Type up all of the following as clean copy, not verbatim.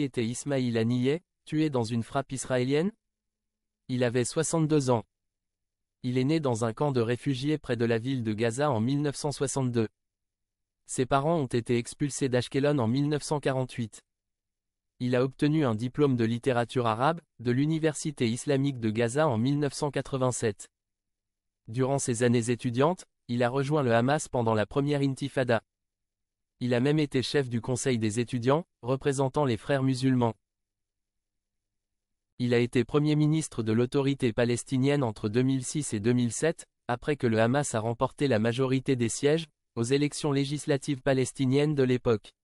Qui était Ismail Haniyeh, tué dans une frappe israélienne? Il avait 62 ans. Il est né dans un camp de réfugiés près de la ville de Gaza en 1962. Ses parents ont été expulsés d'Ashkelon en 1948. Il a obtenu un diplôme de littérature arabe, de l'Université islamique de Gaza en 1987. Durant ses années étudiantes, il a rejoint le Hamas pendant la première intifada. Il a même été chef du conseil des étudiants, représentant les frères musulmans. Il a été premier ministre de l'autorité palestinienne entre 2006 et 2007, après que le Hamas a remporté la majorité des sièges, aux élections législatives palestiniennes de l'époque.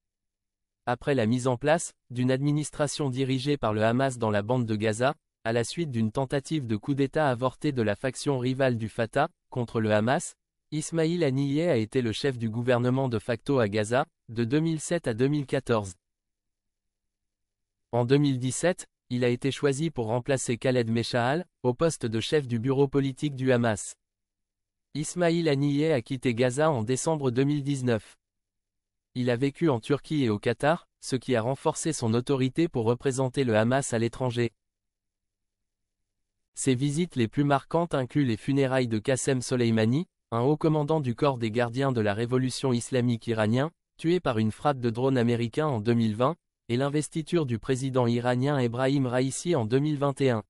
Après la mise en place d'une administration dirigée par le Hamas dans la bande de Gaza, à la suite d'une tentative de coup d'État avorté de la faction rivale du Fatah, contre le Hamas, Ismail Haniyeh a été le chef du gouvernement de facto à Gaza, de 2007 à 2014. En 2017, il a été choisi pour remplacer Khaled Meshaal, au poste de chef du bureau politique du Hamas. Ismail Haniyeh a quitté Gaza en décembre 2019. Il a vécu en Turquie et au Qatar, ce qui a renforcé son autorité pour représenter le Hamas à l'étranger. Ses visites les plus marquantes incluent les funérailles de Qassem Soleimani, un haut commandant du corps des gardiens de la révolution islamique iranien, tué par une frappe de drone américain en 2020, et l'investiture du président iranien Ebrahim Raïssi en 2021.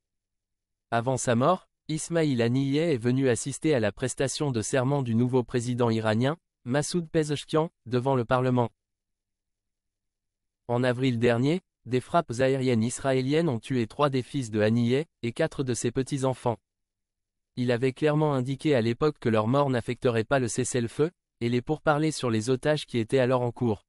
Avant sa mort, Ismail Haniyeh est venu assister à la prestation de serment du nouveau président iranien, Massoud Pezeshkian, devant le Parlement. En avril dernier, des frappes aériennes israéliennes ont tué 3 des fils de Haniyeh, et 4 de ses petits-enfants. Il avait clairement indiqué à l'époque que leur mort n'affecterait pas le cessez-le-feu, et les pourparlers sur les otages qui étaient alors en cours.